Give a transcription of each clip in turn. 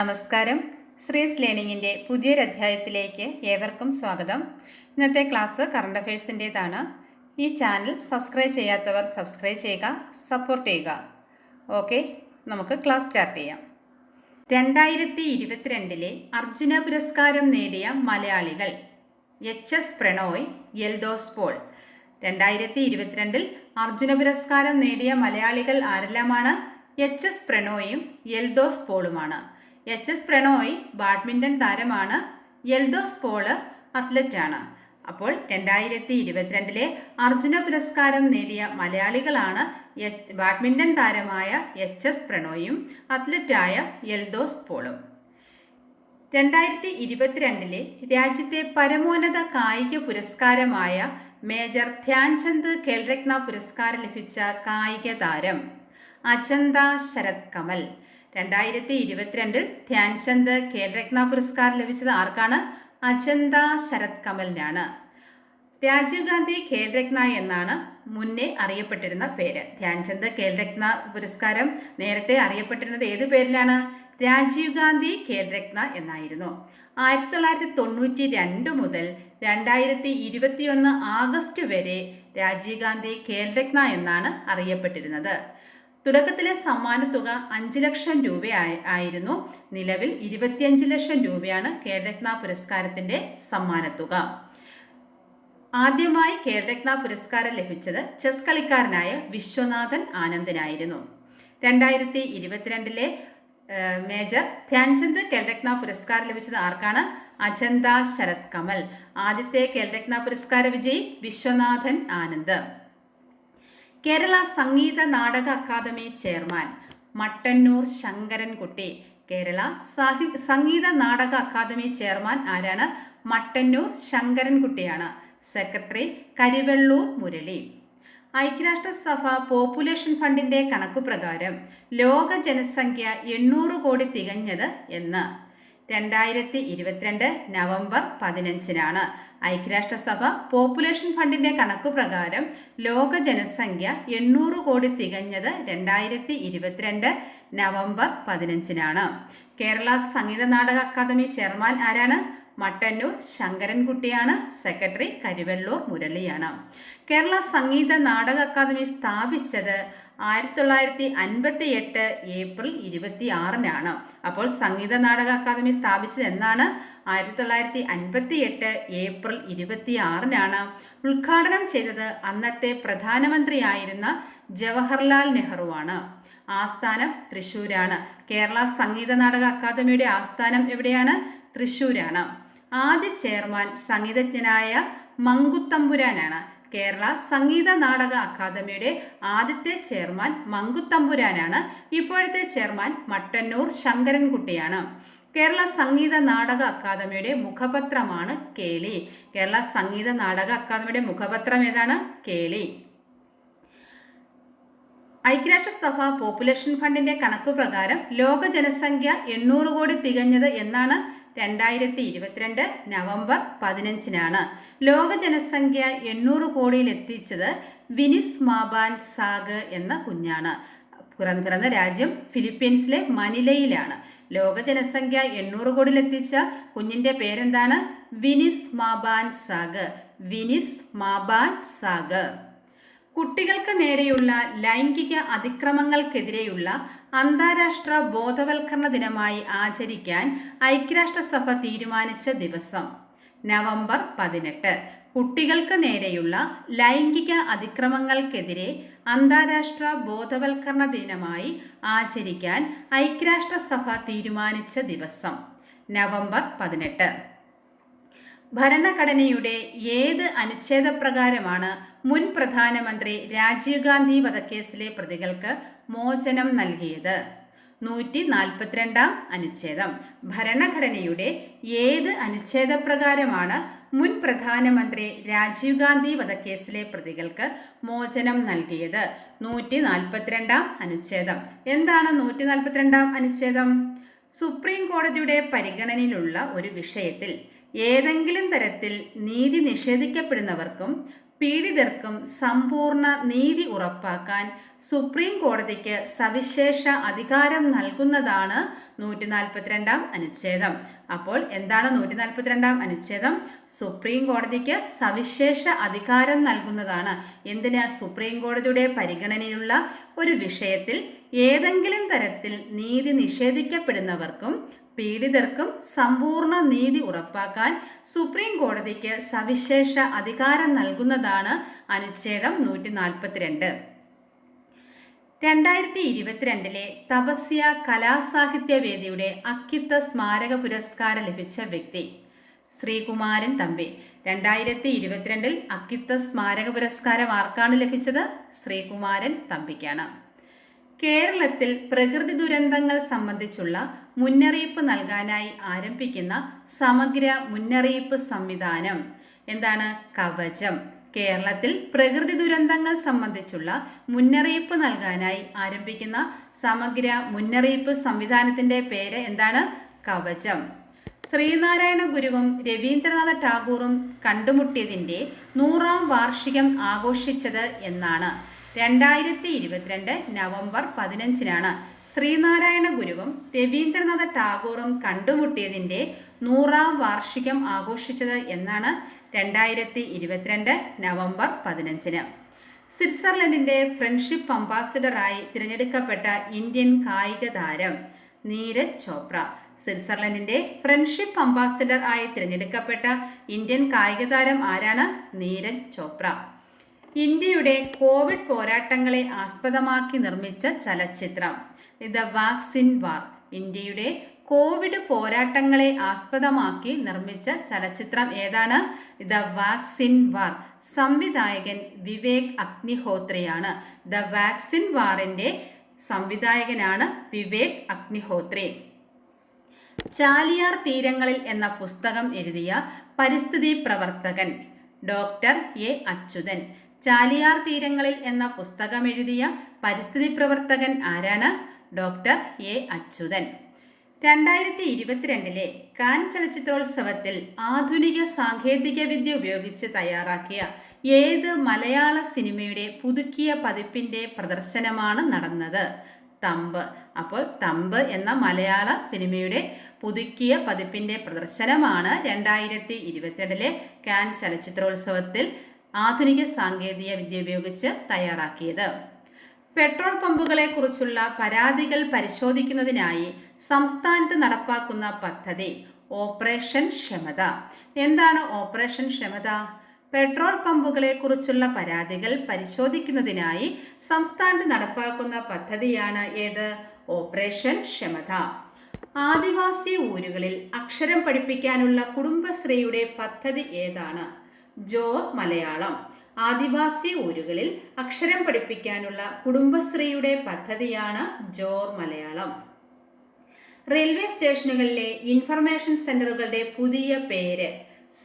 നമസ്കാരം. ശ്രീസ് ലേണിങ്ങിൻ്റെ പുതിയൊരധ്യായത്തിലേക്ക് ഏവർക്കും സ്വാഗതം. ഇന്നത്തെ ക്ലാസ് കറണ്ട് അഫയേഴ്സിൻ്റേതാണ്. ഈ ചാനൽ സബ്സ്ക്രൈബ് ചെയ്യാത്തവർ സബ്സ്ക്രൈബ് ചെയ്യുക, സപ്പോർട്ട് ചെയ്യുക. ഓക്കെ, നമുക്ക് ക്ലാസ് സ്റ്റാർട്ട് ചെയ്യാം. 2022 അർജുന പുരസ്കാരം നേടിയ മലയാളികൾ: HS പ്രണോയ്, എൽദോസ് പോൾ. 2022 അർജുന പുരസ്കാരം നേടിയ മലയാളികൾ ആരെല്ലാമാണ്? HS പ്രണോയും എൽദോസ് പോളുമാണ്. HS പ്രണോയ് ബാഡ്മിൻ്റൺ താരമാണ്. എൽദോസ് പോള് അത്ലറ്റാണ്. അപ്പോൾ 2022 അർജുന പുരസ്കാരം നേടിയ മലയാളികളാണ് ബാഡ്മിൻ്റൺ താരമായ HS പ്രണോയും അത്ലറ്റായ എൽദോസ് പോളും. 2022 രാജ്യത്തെ പരമോന്നത കായിക പുരസ്കാരമായ മേജർ ധ്യാൻചന്ദ് ഖേൽരത്ന പുരസ്കാരം ലഭിച്ച കായിക താരം അചന്ത ശരത് കമൽ. 2022 ധ്യാൻചന്ദ് ഖേൽരത്ന പുരസ്കാരം ലഭിച്ചത് ആർക്കാണ്? അചന്ത ശരത് കമലിനാണ്. രാജീവ് ഗാന്ധി ഖേൽരത്ന എന്നാണ് മുന്നേ അറിയപ്പെട്ടിരുന്ന പേര്. ധ്യാൻചന്ദ് ഖേൽരത്ന പുരസ്കാരം നേരത്തെ അറിയപ്പെട്ടിരുന്നത് ഏത് പേരിലാണ്? രാജീവ് ഗാന്ധി ഖേൽരത്ന എന്നായിരുന്നു. 1992 മുതൽ 2021 ആഗസ്റ്റ് വരെ രാജീവ് ഗാന്ധി ഖേൽരത്ന എന്നാണ് അറിയപ്പെട്ടിരുന്നത്. തുടക്കത്തിലെ സമ്മാനത്തുക 5 ലക്ഷം രൂപ ആയിരുന്നു. നിലവിൽ 25 ലക്ഷം രൂപയാണ് ഖേൽരത്ന പുരസ്കാരത്തിന്റെ സമ്മാനത്തുക. ആദ്യമായി ഖേൽരത്ന പുരസ്കാരം ലഭിച്ചത് ചെസ് കളിക്കാരനായ വിശ്വനാഥൻ ആനന്ദിനായിരുന്നു. 2022 മേജർ ധ്യാൻചന്ദ് ഖേൽരത്ന പുരസ്കാരം ലഭിച്ചത് ആർക്കാണ്? അചന്ത ശരത് കമൽ. ആദ്യത്തെ ഖേൽരത്ന പുരസ്കാര വിജയി Viswanathan Anand. Kerala Sangeetha Nataka academy chairman Mattannur Sankarankutty. Kerala Sangeetha Nataka academy chairman ആരാണ്? മട്ടന്നൂർ ശങ്കരൻകുട്ടിയാണ്. സെക്രട്ടറി കരിവെള്ളൂർ മുരളി. ഐക്യരാഷ്ട്രസഭ പോപ്പുലേഷൻ ഫണ്ടിന്റെ കണക്കുപ്രകാരം ലോക ജനസംഖ്യ 800 കോടി തികഞ്ഞത് എന്ന് 2022 നവംബർ 15-നാണ്. ഐക്യരാഷ്ട്രസഭ പോപ്പുലേഷൻ ഫണ്ടിന്റെ കണക്കുപ്രകാരം ലോക ജനസംഖ്യ 800 കോടി തികഞ്ഞത് 2022 November 15-നാണ്. Kerala Sangeetha Nataka academy chairman ആരാണ്? മട്ടന്നൂർ ശങ്കരൻകുട്ടിയാണ്. സെക്രട്ടറി കരിവെള്ളൂർ മുരളിയാണ്. കേരള സംഗീത നാടക അക്കാദമി സ്ഥാപിച്ചത് 1958 ഏപ്രിൽ 26-നാണ്. അപ്പോൾ സംഗീത നാടക അക്കാദമി സ്ഥാപിച്ചത് എന്നാണ്? 1958 ഏപ്രിൽ 26-നാണ്. ഉദ്ഘാടനം ചെയ്തത് അന്നത്തെ പ്രധാനമന്ത്രിയായിരുന്ന ജവഹർലാൽ നെഹ്റുവാണ്. ആസ്ഥാനം തൃശ്ശൂരാണ്. കേരള സംഗീത നാടക അക്കാദമിയുടെ ആസ്ഥാനം എവിടെയാണ്? തൃശ്ശൂരാണ്. ആദ്യ ചെയർമാൻ സംഗീതജ്ഞനായ മങ്കുത്തമ്പുരാനാണ്. കേരള സംഗീത നാടക അക്കാദമിയുടെ ആദ്യത്തെ ചെയർമാൻ മങ്കുത്തമ്പുരാനാണ്. ഇപ്പോഴത്തെ ചെയർമാൻ മട്ടന്നൂർ ശങ്കരൻകുട്ടിയാണ്. കേരള സംഗീത നാടക അക്കാദമിയുടെ മുഖപത്രമാണ് കേളി. കേരള സംഗീത നാടക അക്കാദമിയുടെ മുഖപത്രം ഏതാണ്? കേളി. ഐക്യരാഷ്ട്രസഭ പോപ്പുലേഷൻ ഫണ്ടിന്റെ കണക്കുപ്രകാരം ലോക ജനസംഖ്യ 800 കോടി തികഞ്ഞത് എന്നാണ്? 2022 നവംബർ 15-നാണ്. ലോക ജനസംഖ്യ 800 കോടിയിൽ എത്തിച്ചത് വിനിസ് മാബാൻ സാഗ് എന്ന കുഞ്ഞാണ്. പിറന്ന രാജ്യം ഫിലിപ്പീൻസിലെ മനിലയിലാണ്. ലോക ജനസംഖ്യ 800 കോടിയിൽ എത്തിച്ച കുഞ്ഞിന്റെ പേരെന്താണ്? വിനിസ് മാബാൻ സാഗ്. വിനിസ് മാബാൻ സാഗ്. കുട്ടികൾക്ക് നേരെയുള്ള ലൈംഗിക അതിക്രമങ്ങൾക്കെതിരെയുള്ള അന്താരാഷ്ട്ര ബോധവൽക്കരണ ദിനമായി ആചരിക്കാൻ ഐക്യരാഷ്ട്രസഭ തീരുമാനിച്ച ദിവസം നവംബർ 18. കുട്ടികൾക്ക് നേരെയുള്ള ലൈംഗിക അതിക്രമങ്ങൾക്കെതിരെ അന്താരാഷ്ട്ര ബോധവൽക്കരണ ദിനമായി ആചരിക്കാൻ ഐക്യരാഷ്ട്രസഭ തീരുമാനിച്ച ദിവസം നവംബർ 18. ഭരണഘടനയുടെ ഏത് അനുച്ഛേദപ്രകാരമാണ് മുൻ പ്രധാനമന്ത്രി രാജീവ് ഗാന്ധി വധക്കേസിലെ പ്രതികൾക്ക് മോചനം നൽകിയത്? 142-ാം അനുച്ഛേദം. ഭരണഘടനയുടെ ഏത് അനുച്ഛേദപ്രകാരമാണ് മുൻ പ്രധാനമന്ത്രി രാജീവ് ഗാന്ധി വധക്കേസിലെ പ്രതികൾക്ക് മോചനം നൽകിയത്? 142-ാം അനുച്ഛേദം. എന്താണ് 142-ാം അനുച്ഛേദം? സുപ്രീം കോടതിയുടെ പരിഗണനയിലുള്ള ഒരു വിഷയത്തിൽ ഏതെങ്കിലും തരത്തിൽ നീതി നിഷേധിക്കപ്പെടുന്നവർക്കും പീഡിതർക്കും സമ്പൂർണ്ണ നീതി ഉറപ്പാക്കാൻ സുപ്രീം കോടതിക്ക് സവിശേഷ അധികാരം നൽകുന്നതാണ് 142 അനുച്ഛേദം. അപ്പോൾ എന്താണ് 142 അനുച്ഛേദം? സുപ്രീം കോടതിക്ക് സവിശേഷ അധികാരം നൽകുന്നതാണ്. എന്തിന്? സുപ്രീം കോടതിയുടെ പരിഗണനയിലുള്ള ഒരു വിഷയത്തിൽ ഏതെങ്കിലും തരത്തിൽ നീതി നിഷേധിക്കപ്പെടുന്നവർക്കും പീഡിതർക്കും സമ്പൂർണ്ണ നീതി ഉറപ്പാക്കാൻ സുപ്രീം കോടതിക്ക് സവിശേഷ അധികാരം നൽകുന്നതാണ് അനുച്ഛേദം 142. 2022 തപസ്യ കലാസാഹിത്യവേദിയുടെ അക്കിത്ത സ്മാരക പുരസ്കാരം ലഭിച്ച വ്യക്തി ശ്രീകുമാരൻ തമ്പി. 2022 അക്കിത്ത സ്മാരക പുരസ്കാരം ആർക്കാണ് ലഭിച്ചത്? ശ്രീകുമാരൻ തമ്പിക്കാണ്. കേരളത്തിൽ പ്രകൃതി ദുരന്തങ്ങൾ സംബന്ധിച്ചുള്ള മുന്നറിയിപ്പ് നൽകാനായി ആരംഭിക്കുന്ന സമഗ്ര മുന്നറിയിപ്പ് സംവിധാനം എന്താണ്? കവചം. കേരളത്തിൽ പ്രകൃതി ദുരന്തങ്ങൾ സംബന്ധിച്ചുള്ള മുന്നറിയിപ്പ് നൽകാനായി ആരംഭിക്കുന്ന സമഗ്ര മുന്നറിയിപ്പ് സംവിധാനത്തിന്റെ പേര് എന്താണ്? കവചം. ശ്രീനാരായണ ഗുരുവും രവീന്ദ്രനാഥ ടാഗോറും കണ്ടുമുട്ടിയതിൻ്റെ 100ാം വാർഷികം ആഘോഷിച്ചത് എന്നാണ്? 2022 നവംബർ 15-നാണ് ശ്രീനാരായണ ഗുരുവും രവീന്ദ്രനാഥ ടാഗോറും കണ്ടുമുട്ടിയതിൻ്റെ 100ാം വാർഷികം ആഘോഷിച്ചത് എന്നാണ്? 2022 നവംബർ 15-ന്. സ്വിറ്റ്സർലൻഡിന്റെ ഫ്രണ്ട്ഷിപ്പ് അംബാസിഡറായി തിരഞ്ഞെടുക്കപ്പെട്ട ഇന്ത്യൻ കായിക താരം നീരജ് ചോപ്ര. സ്വിറ്റ്സർലൻഡിന്റെ ഫ്രണ്ട്ഷിപ്പ് അംബാസിഡർ ആയി തിരഞ്ഞെടുക്കപ്പെട്ട ഇന്ത്യൻ കായിക താരം ആരാണ്? നീരജ് ചോപ്ര. ഇന്ത്യയുടെ കോവിഡ് പോരാട്ടങ്ങളെ ആസ്പദമാക്കി നിർമ്മിച്ച ചലച്ചിത്രം ദ വാക്സിൻ വാർ. ഇന്ത്യയുടെ കോവിഡ് പോരാട്ടങ്ങളെ ആസ്പദമാക്കി നിർമ്മിച്ച ചലച്ചിത്രം ഏതാണ്? The vaccine war. സംവിധായകൻ വിവേക് അഗ്നിഹോത്രിയാണ്. ദ വാക്സിൻ വാറിന്റെ സംവിധായകനാണ് വിവേക് അഗ്നിഹോത്രി. ചാലിയാർ തീരങ്ങളിൽ എന്ന പുസ്തകം എഴുതിയ പരിസ്ഥിതി പ്രവർത്തകൻ ഡോക്ടർ എ അച്യുതൻ. ചാലിയാർ തീരങ്ങളിൽ എന്ന പുസ്തകം എഴുതിയ പരിസ്ഥിതി പ്രവർത്തകൻ ആരാണ്? Doctor A Achuthan. 2022 കാൻ ചലച്ചിത്രോത്സവത്തിൽ ആധുനിക സാങ്കേതിക വിദ്യ ഉപയോഗിച്ച് തയ്യാറാക്കിയ ഏത് മലയാള സിനിമയുടെ പുതുക്കിയ പതിപ്പിന്റെ പ്രദർശനമാണ് നടന്നത്? തമ്പ്. അപ്പോൾ തമ്പ് എന്ന മലയാള സിനിമയുടെ പുതുക്കിയ പതിപ്പിന്റെ പ്രദർശനമാണ് 2022 കാൻ ചലച്ചിത്രോത്സവത്തിൽ ആധുനിക സാങ്കേതിക വിദ്യ ഉപയോഗിച്ച് തയ്യാറാക്കിയത്. പെട്രോൾ പമ്പുകളെ കുറിച്ചുള്ള പരാതികൾ പരിശോധിക്കുന്നതിനായി സംസ്ഥാനത്ത് നടപ്പാക്കുന്ന പദ്ധതി ഓപ്പറേഷൻ ക്ഷമത. എന്താണ് ഓപ്പറേഷൻ ക്ഷമത? പെട്രോൾ പമ്പുകളെ കുറിച്ചുള്ള പരാതികൾ പരിശോധിക്കുന്നതിനായി സംസ്ഥാനത്ത് നടപ്പാക്കുന്ന പദ്ധതിയാണ് ഏത്? ഓപ്പറേഷൻ ക്ഷമത. ആദിവാസി ഊരുകളിൽ അക്ഷരം പഠിപ്പിക്കാനുള്ള കുടുംബശ്രീയുടെ പദ്ധതി ഏതാണ്? ജോർ മലയാളം. ആദിവാസി ഊരുകളിൽ അക്ഷരം പഠിപ്പിക്കാനുള്ള കുടുംബശ്രീയുടെ പദ്ധതിയാണ് ജോർ മലയാളം. റെയിൽവേ സ്റ്റേഷനുകളിലെ ഇൻഫർമേഷൻ സെന്ററുകളുടെ പുതിയ പേര്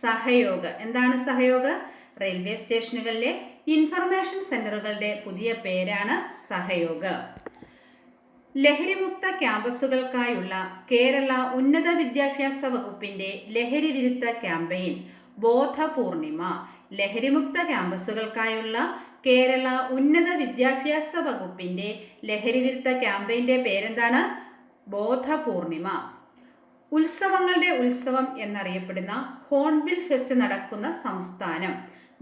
സഹയോഗ്. എന്താണ് സഹയോഗ്? റെയിൽവേ സ്റ്റേഷനുകളിലെ ഇൻഫർമേഷൻ സെന്ററുകളുടെ പുതിയ പേരാണ് സഹയോഗ്. ലഹരിമുക്ത ക്യാമ്പസുകൾക്കായുള്ള കേരള ഉന്നത വിദ്യാഭ്യാസ വകുപ്പിന്റെ ലഹരി വിരുദ്ധ ക്യാമ്പയിൻ ബോധപൂർണിമ. ലഹരിമുക്ത ക്യാമ്പസുകൾക്കായുള്ള കേരള ഉന്നത വിദ്യാഭ്യാസ വകുപ്പിന്റെ ലഹരി വിരുദ്ധ ക്യാമ്പയിന്റെ പേരെന്താണ്? ബോധപൂർണിമ. ഉത്സവങ്ങളുടെ ഉത്സവം എന്നറിയപ്പെടുന്ന ഹോൺബിൽ ഫെസ്റ്റ് നടക്കുന്ന സംസ്ഥാനം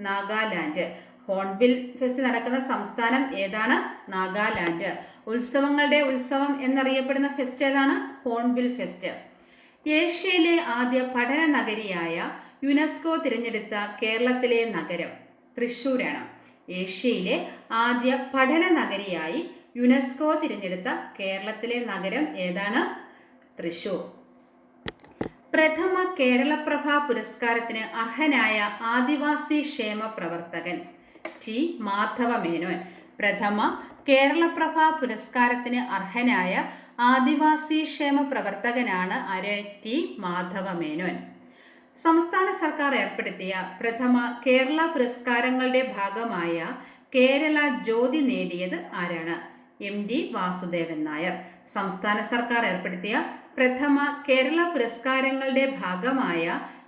നാഗാലാൻഡ്. ഹോൺബിൽ ഫെസ്റ്റ് നടക്കുന്ന സംസ്ഥാനം ഏതാണ്? നാഗാലാൻഡ്. ഉത്സവങ്ങളുടെ ഉത്സവം എന്നറിയപ്പെടുന്ന ഫെസ്റ്റ് ഏതാണ്? Hornbill fest. ഏഷ്യയിലെ ആദ്യ പഠന നഗരിയായ യുനെസ്കോ തിരഞ്ഞെടുത്ത കേരളത്തിലെ നഗരം തൃശ്ശൂരാണ്. ഏഷ്യയിലെ ആദ്യ പഠന നഗരിയായി യുനെസ്കോ തിരഞ്ഞെടുത്ത കേരളത്തിലെ നഗരം ഏതാണ്? തൃശ്ശൂർ. പ്രഥമ കേരളപ്രഭ പുരസ്കാരത്തിന് അർഹനായ ആദിവാസി ക്ഷേമ പ്രവർത്തകൻ ടി മാധവമേനോൻ. പ്രഥമ കേരളപ്രഭ പുരസ്കാരത്തിന് അർഹനായ ആദിവാസി ക്ഷേമ പ്രവർത്തകനാണ് ആര്? ടി മാധവമേനോൻ. സംസ്ഥാന സർക്കാർ ഏർപ്പെടുത്തിയ പ്രഥമ കേരള പുരസ്കാരങ്ങളുടെ ഭാഗമായ കേരള ജ്യോതി നേടിയത് ആരാണ്? MD വാസുദേവൻ നായർ. സംസ്ഥാന സർക്കാർ ഏർപ്പെടുത്തിയ പ്രഥമ കേരള പുരസ്കാരങ്ങളുടെ ഭാഗമായ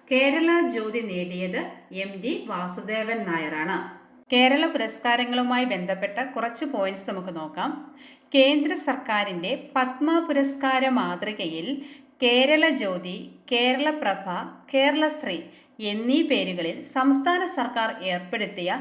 കേരള ജ്യോതി നേടിയത് MD വാസുദേവൻ നായരാണ്. കേരള പുരസ്കാരങ്ങളുമായി ബന്ധപ്പെട്ട കുറച്ച് പോയിന്റ്സ് നമുക്ക് നോക്കാം. കേന്ദ്ര സർക്കാരിൻ്റെ പത്മ പുരസ്കാര മാതൃകയിൽ കേരള ജ്യോതി, കേരളപ്രഭ, കേരളശ്രീ എന്നീ പേരുകളിൽ സംസ്ഥാന സർക്കാർ ഏർപ്പെടുത്തിയ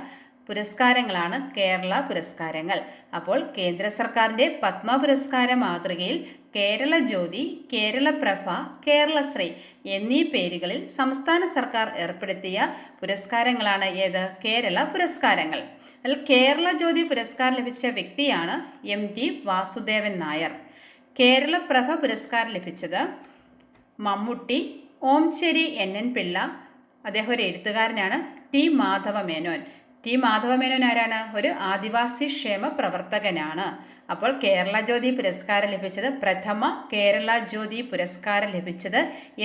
പുരസ്കാരങ്ങളാണ് കേരള പുരസ്കാരങ്ങൾ. അപ്പോൾ കേന്ദ്ര സർക്കാരിൻ്റെ പത്മ പുരസ്കാര മാതൃകയിൽ കേരള ജ്യോതി, കേരളപ്രഭ, കേരളശ്രീ എന്നീ പേരുകളിൽ സംസ്ഥാന സർക്കാർ ഏർപ്പെടുത്തിയ പുരസ്കാരങ്ങളാണ് ഏത്? കേരള പുരസ്കാരങ്ങൾ. അതിൽ കേരള ജ്യോതി പുരസ്കാരം ലഭിച്ച വ്യക്തിയാണ് MD വാസുദേവൻ നായർ. കേരളപ്രഭ പുരസ്കാരം ലഭിച്ചത് മമ്മൂട്ടി, ഓംചേരി NN പിള്ള, അദ്ദേഹം ഒരു എഴുത്തുകാരനാണ്. ടി മാധവമേനോൻ. ടി മാധവമേനോൻ ആരാണ്? ഒരു ആദിവാസി ക്ഷേമ പ്രവർത്തകനാണ്. അപ്പോൾ കേരള ജ്യോതി പുരസ്കാരം ലഭിച്ചത്, പ്രഥമ കേരള ജ്യോതി പുരസ്കാരം ലഭിച്ചത്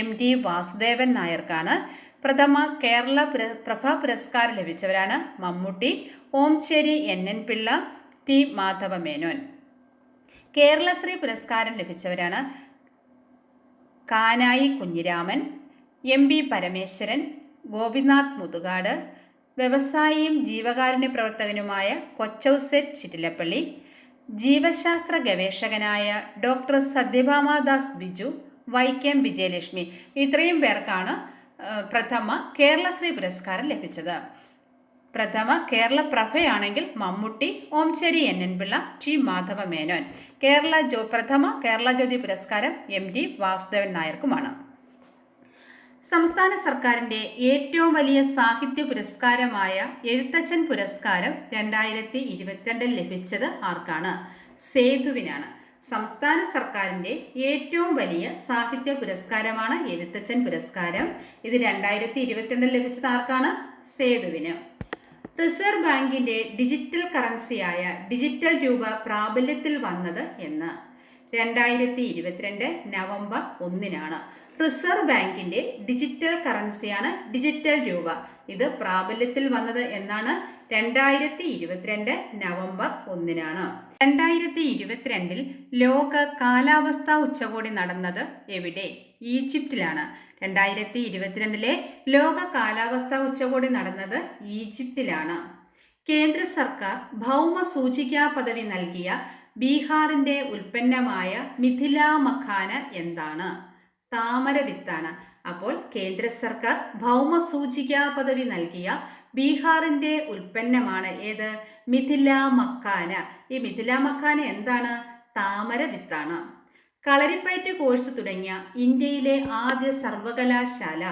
MD വാസുദേവൻ നായർക്കാണ്. പ്രഥമ കേരള പ്രഭ പുരസ്കാരം ലഭിച്ചവരാണ് മമ്മൂട്ടി, ഓംചേരി NN പിള്ള, ടി മാധവമേനോൻ. കേരളശ്രീ പുരസ്കാരം ലഭിച്ചവരാണ് കാനായി കുഞ്ഞിരാമൻ, MB പരമേശ്വരൻ, ഗോപിനാഥ് മുതുകാട്, വ്യവസായിയും ജീവകാരുണ്യ പ്രവർത്തകനുമായ കൊച്ചൗസേറ്റ് ചിറ്റിലപ്പള്ളി, ജീവശാസ്ത്ര ഗവേഷകനായ ഡോക്ടർ സത്യഭാമാദാസ് ബിജു, വൈക്കം വിജയലക്ഷ്മി. ഇത്രയും പേർക്കാണ് പ്രഥമ കേരളശ്രീ പുരസ്കാരം ലഭിച്ചത്. പ്രഥമ കേരളപ്രഭയാണെങ്കിൽ മമ്മൂട്ടി, ഓംചേരി NN പിള്ള, ടി മാധവമേനോൻ. പ്രഥമ കേരള ജ്യോതി പുരസ്കാരം MD വാസുദേവൻ നായർക്കുമാണ്. സംസ്ഥാന സർക്കാരിൻ്റെ ഏറ്റവും വലിയ സാഹിത്യ പുരസ്കാരമായ എഴുത്തച്ഛൻ പുരസ്കാരം 2022 ലഭിച്ചത് ആർക്കാണ്? സേതുവിനാണ്. സംസ്ഥാന സർക്കാരിൻ്റെ ഏറ്റവും വലിയ സാഹിത്യ പുരസ്കാരമാണ് എഴുത്തച്ഛൻ പുരസ്കാരം. ഇത് 2022 ലഭിച്ചത് ആർക്കാണ്? സേതുവിന്. റിസർവ് ബാങ്കിൻ്റെ ഡിജിറ്റൽ കറൻസിയായ ഡിജിറ്റൽ രൂപ പ്രാബല്യത്തിൽ വന്നത് എന്ന്? 2022 നവംബർ 1-നാണ്. റിസർവ് ബാങ്കിൻ്റെ ഡിജിറ്റൽ കറൻസിയാണ് ഡിജിറ്റൽ രൂപ. ഇത് പ്രാബല്യത്തിൽ വന്നത് എന്നാണ്? 2022 നവംബർ 1-നാണ്. 2022 ലോക കാലാവസ്ഥാ ഉച്ചകോടി നടന്നത് എവിടെ? ഈജിപ്തിലാണ്. 2022 ലോക കാലാവസ്ഥാ ഉച്ചകോടി നടന്നത് ഈജിപ്തിലാണ്. കേന്ദ്ര സർക്കാർ ഭൗമ സൂചികാ പദവി നൽകിയ ബീഹാറിൻ്റെ ഉൽപ്പന്നമായ മിഥില മഖാന എന്താണ്? താമരവിത്താണ്. അപ്പോൾ കേന്ദ്ര സർക്കാർ ഭൗമ സൂചികാ പദവി നൽകിയ ബീഹാറിൻ്റെ ഉൽപ്പന്നമാണ് ഏത്? മിഥില മഖാന. ഈ മിഥില മഖാന എന്താണ്? താമരവിത്താണ്. കളരിപ്പയറ്റ് കോഴ്സ് തുടങ്ങിയ ഇന്ത്യയിലെ ആദ്യ സർവകലാശാല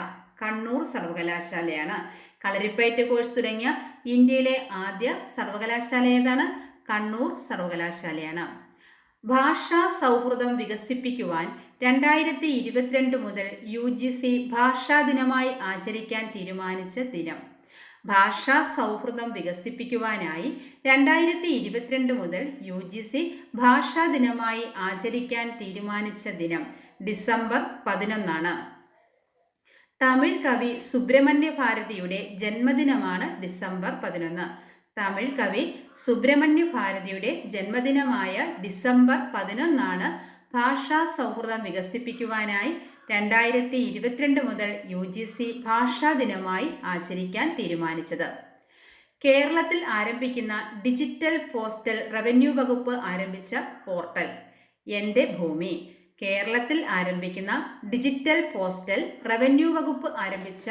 കണ്ണൂർ സർവകലാശാലയാണ്. കളരിപ്പയറ്റ് കോഴ്സ് തുടങ്ങിയ ഇന്ത്യയിലെ ആദ്യ സർവകലാശാല ഏതാണ്? കണ്ണൂർ സർവകലാശാലയാണ്. ഭാഷാ സൗഹൃദം വികസിപ്പിക്കുവാൻ 2022 മുതൽ UGC ഭാഷാ ദിനമായി ആചരിക്കാൻ തീരുമാനിച്ച ദിനം? ഭാഷാ സൗഹൃദം വികസിപ്പിക്കുവാനായി 2022 മുതൽ UGC ഭാഷാ ദിനമായി ആചരിക്കാൻ തീരുമാനിച്ച ദിനം ഡിസംബർ 11-നാണ്. തമിഴ് കവി സുബ്രഹ്മണ്യ ഭാരതിയുടെ ജന്മദിനമാണ് ഡിസംബർ 11. തമിഴ് കവി സുബ്രഹ്മണ്യ ഭാരതിയുടെ ജന്മദിനമായ ഡിസംബർ 11-നാണ് ഭാഷാ സൗഹൃദം വികസിപ്പിക്കുവാനായി 2022 മുതൽ UGC ഭാഷാ ദിനമായി ആചരിക്കാൻ തീരുമാനിച്ചത്. കേരളത്തിൽ ആരംഭിക്കുന്ന ഡിജിറ്റൽ പോസ്റ്റൽ റവന്യൂ വകുപ്പ് ആരംഭിച്ച പോർട്ടൽ? എൻ്റെ ഭൂമി. കേരളത്തിൽ ആരംഭിക്കുന്ന ഡിജിറ്റൽ പോസ്റ്റൽ റവന്യൂ വകുപ്പ് ആരംഭിച്ച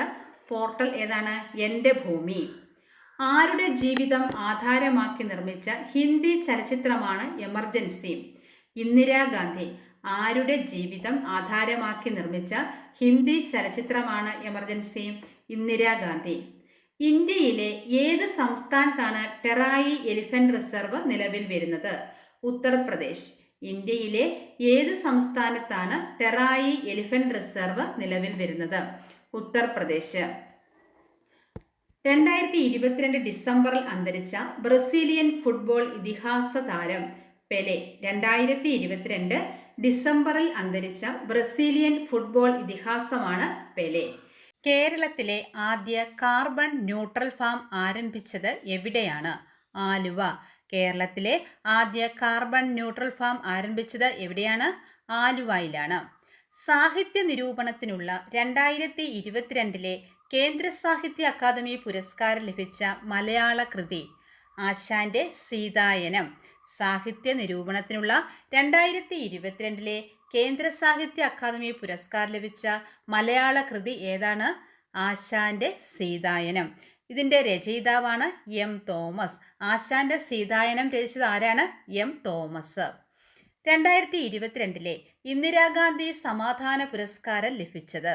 പോർട്ടൽ ഏതാണ്? എൻ്റെ ഭൂമി. ആരുടെ ജീവിതം ആധാരമാക്കി നിർമ്മിച്ച ഹിന്ദി ചലച്ചിത്രമാണ് എമർജൻസി? ഇന്ദിരാഗാന്ധി. ആരുടെ ജീവിതം ആധാരമാക്കി നിർമ്മിച്ച ഹിന്ദി ചലച്ചിത്രമാണ് എമർജൻസി? ഇന്ദിരാഗാന്ധി. ഇന്ത്യയിലെ ഏത് സംസ്ഥാനത്താണ് ടെറായി എലിഫന്റ് റിസർവ് നിലവിൽ വരുന്നത്? ഉത്തർപ്രദേശ്. ഇന്ത്യയിലെ ഏത് സംസ്ഥാനത്താണ് ടെറായി എലിഫന്റ് റിസർവ് നിലവിൽ വരുന്നത്? ഉത്തർപ്രദേശ്. 2022 ഡിസംബറിൽ അന്തരിച്ച ബ്രസീലിയൻ ഫുട്ബോൾ ഇതിഹാസ താരം പെലെ. 2022 ഡിസംബറിൽ അന്തരിച്ച ബ്രസീലിയൻ ഫുട്ബോൾ ഇതിഹാസമാണ് പെലെ. കേരളത്തിലെ ആദ്യ കാർബൺ ന്യൂട്രൽ ഫാം ആരംഭിച്ചത് എവിടെയാണ്? ആലുവ. കേരളത്തിലെ ആദ്യ കാർബൺ ന്യൂട്രൽ ഫാം ആരംഭിച്ചത് എവിടെയാണ്? ആലുവയിലാണ്. സാഹിത്യ നിരൂപണത്തിനുള്ള 2022 കേന്ദ്ര സാഹിത്യ അക്കാദമി പുരസ്കാരം ലഭിച്ച മലയാള കൃതി ആശാന്റെ സീതായനം. സാഹിത്യ നിരൂപണത്തിനുള്ള 2022 കേന്ദ്ര സാഹിത്യ അക്കാദമി പുരസ്കാരം ലഭിച്ച മലയാള കൃതി ഏതാണ്? ആശാന്റെ സീതായനം. ഇതിൻ്റെ രചയിതാവാണ് എം തോമസ്. ആശാന്റെ സീതായനം രചിച്ചത് ആരാണ്? M Thomas. 2022 ഇന്ദിരാഗാന്ധി സമാധാന പുരസ്കാരം ലഭിച്ചത്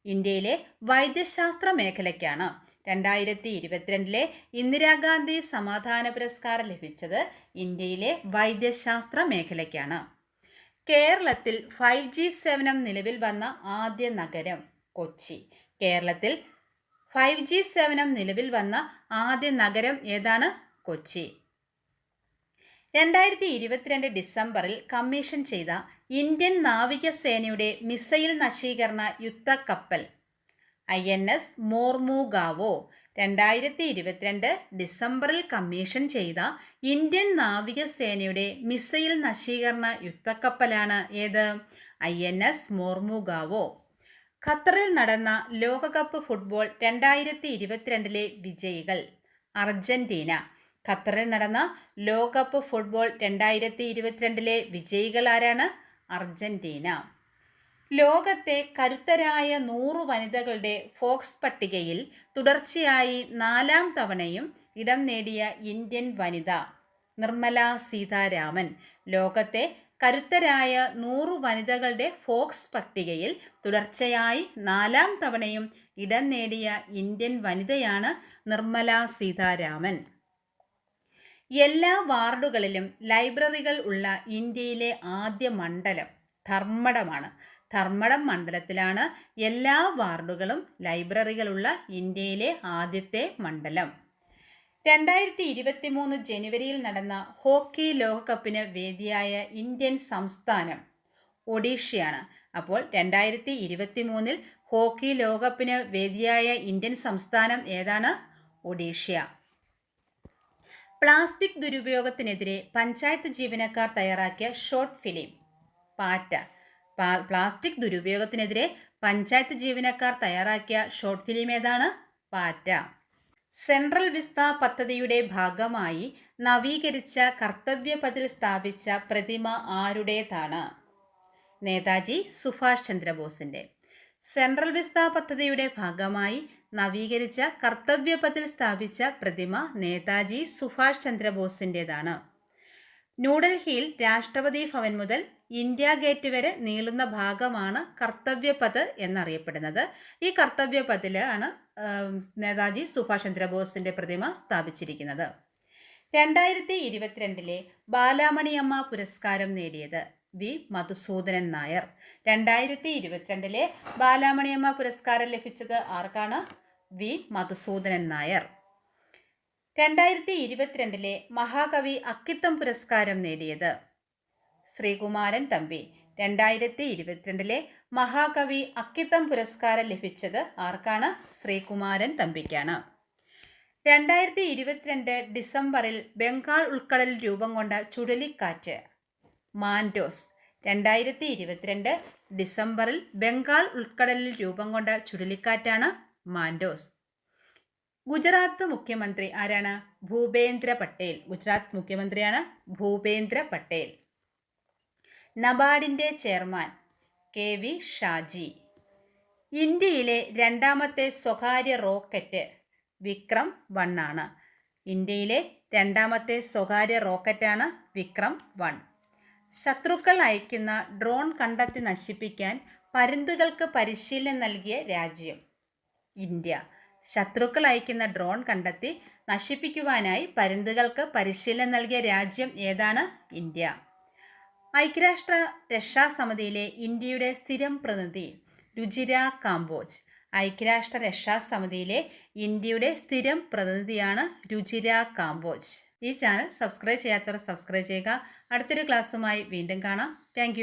ഇന്ത്യയിലെ വൈദ്യശാസ്ത്ര മേഖലയ്ക്കാണ്. 2022 ഇന്ദിരാഗാന്ധി സമാധാന പുരസ്കാരം ലഭിച്ചത് ഇന്ത്യയിലെ വൈദ്യശാസ്ത്ര മേഖലയ്ക്കാണ്. കേരളത്തിൽ 5G സേവനം നിലവിൽ വന്ന ആദ്യ നഗരം കൊച്ചി. കേരളത്തിൽ 5G സേവനം നിലവിൽ വന്ന ആദ്യ നഗരം ഏതാണ്? കൊച്ചി. 2022 ഡിസംബറിൽ കമ്മീഷൻ ചെയ്ത ഇന്ത്യൻ നാവികസേനയുടെ മിസൈൽ നശീകരണ യുദ്ധക്കപ്പൽ INS മോർമുഗാവോ. 2022 ഡിസംബറിൽ കമ്മീഷൻ ചെയ്ത ഇന്ത്യൻ നാവികസേനയുടെ മിസൈൽ നശീകരണ യുദ്ധക്കപ്പലാണ് ഏത്? INS മോർമുഗാവോ. ഖത്തറിൽ നടന്ന ലോകകപ്പ് ഫുട്ബോൾ 2022 വിജയികൾ അർജന്റീന. ഖത്തറിൽ നടന്ന ലോകകപ്പ് ഫുട്ബോൾ 2022 വിജയികൾ ആരാണ്? അർജന്റീന. ലോകത്തെ കരുത്തരായ 100 വനിതകളുടെ ഫോർബ്സ് പട്ടികയിൽ തുടർച്ചയായി 4ാം തവണയും ഇടം നേടിയ ഇന്ത്യൻ വനിത നിർമ്മല സീതാരാമൻ. ലോകത്തെ കരുത്തരായ 100 വനിതകളുടെ ഫോർബ്സ് പട്ടികയിൽ തുടർച്ചയായി 4ാം തവണയും ഇടം നേടിയ ഇന്ത്യൻ വനിതയാണ് നിർമ്മല സീതാരാമൻ. എല്ലാ വാർഡുകളിലും ലൈബ്രറികൾ ഉള്ള ഇന്ത്യയിലെ ആദ്യ മണ്ഡലം ധർമ്മടമാണ്. ധർമ്മടം മണ്ഡലത്തിലാണ് എല്ലാ വാർഡുകളും ലൈബ്രറികളുള്ള ഇന്ത്യയിലെ ആദ്യത്തെ മണ്ഡലം. 2023 ജനുവരിയിൽ നടന്ന ഹോക്കി ലോകകപ്പിന് വേദിയായ ഇന്ത്യൻ സംസ്ഥാനം ഒഡീഷയാണ്. അപ്പോൾ 2023 ഹോക്കി ലോകകപ്പിന് വേദിയായ ഇന്ത്യൻ സംസ്ഥാനം ഏതാണ്? ഒഡീഷ. പ്ലാസ്റ്റിക് ദുരുപയോഗത്തിനെതിരെ പഞ്ചായത്ത് ജീവനക്കാർ തയ്യാറാക്കിയ ഷോർട്ട് ഫിലിം പാറ്റ. പ്ലാസ്റ്റിക് ദുരുപയോഗത്തിനെതിരെ പഞ്ചായത്ത് ജീവനക്കാർ തയ്യാറാക്കിയ ഷോർട്ട് ഫിലിം ഏതാണ്? പാറ്റ. സെൻട്രൽ വിസ്ത പദ്ധതിയുടെ ഭാഗമായി നവീകരിച്ച കർത്തവ്യപഥിൽ സ്ഥാപിച്ച പ്രതിമ ആരുടേതാണ്? നേതാജി സുഭാഷ് ചന്ദ്രബോസിൻ്റെ. സെൻട്രൽ വിസ്ത പദ്ധതിയുടെ ഭാഗമായി നവീകരിച്ച കർത്തവ്യപഥിൽ സ്ഥാപിച്ച പ്രതിമ നേതാജി സുഭാഷ് ചന്ദ്രബോസിൻ്റെതാണ്. ന്യൂഡൽഹിയിൽ രാഷ്ട്രപതി ഭവൻ മുതൽ ഇന്ത്യ ഗേറ്റ് വരെ നീളുന്ന ഭാഗമാണ് കർത്തവ്യപഥ് എന്നറിയപ്പെടുന്നത്. ഈ കർത്തവ്യപഥിലാണ് നേതാജി സുഭാഷ് ചന്ദ്രബോസിൻ്റെ പ്രതിമ സ്ഥാപിച്ചിരിക്കുന്നത്. 2022 ബാലാമണിയമ്മ പുരസ്കാരം നേടിയത് വി മധുസൂദനൻ നായർ. 2022 ബാലാമണിയമ്മ പുരസ്കാരം ലഭിച്ചത് ആർക്കാണ്? വി മധുസൂദനൻ നായർ. 2022 മഹാകവി അക്കിത്തം പുരസ്കാരം നേടിയത് ശ്രീകുമാരൻ തമ്പി. 2022 മഹാകവി അക്കിത്തം പുരസ്കാരം ലഭിച്ചത് ആർക്കാണ്? ശ്രീകുമാരൻ തമ്പിക്കാണ്. 2022 ഡിസംബറിൽ ബംഗാൾ ഉൾക്കടലിൽ രൂപം കൊണ്ട ചുഴലിക്കാറ്റ് മാൻഡോസ്. 2022 ഡിസംബറിൽ ബംഗാൾ ഉൾക്കടലിൽ രൂപം കൊണ്ട ചുഴലിക്കാറ്റാണ് മാൻഡോസ്. ഗുജറാത്ത് മുഖ്യമന്ത്രി ആരാണ്? ഭൂപേന്ദ്ര പട്ടേൽ. ഗുജറാത്ത് മുഖ്യമന്ത്രിയാണ് ഭൂപേന്ദ്ര പട്ടേൽ. നബാർഡിൻ്റെ ചെയർമാൻ KV ഷാജി. ഇന്ത്യയിലെ 2ാമത്തെ സ്വകാര്യ റോക്കറ്റ് വിക്രം 1 ആണ്. ഇന്ത്യയിലെ 2ാമത്തെ സ്വകാര്യ റോക്കറ്റാണ് വിക്രം 1. ശത്രുക്കൾ അയക്കുന്ന ഡ്രോൺ കണ്ടെത്തി നശിപ്പിക്കാൻ പരുന്തുകൾക്ക് പരിശീലനം നൽകിയ രാജ്യം ഇന്ത്യ. ശത്രുക്കൾ അയക്കുന്ന ഡ്രോൺ കണ്ടെത്തി നശിപ്പിക്കുവാനായി പരുന്തുകൾക്ക് പരിശീലനം നൽകിയ രാജ്യം ഏതാണ്? ഇന്ത്യ. ഐക്യരാഷ്ട്ര രക്ഷാസമിതിയിലെ ഇന്ത്യയുടെ സ്ഥിരം പ്രതിനിധി രുചിര കാംബോജ്. ഐക്യരാഷ്ട്ര രക്ഷാസമിതിയിലെ ഇന്ത്യയുടെ സ്ഥിരം പ്രതിനിധിയാണ് രുചിര കാംബോജ്. ഈ ചാനൽ സബ്സ്ക്രൈബ് ചെയ്യാത്തവർ സബ്സ്ക്രൈബ് ചെയ്യുക. അടുത്തൊരു ക്ലാസ്സുമായി വീണ്ടും കാണാം. താങ്ക്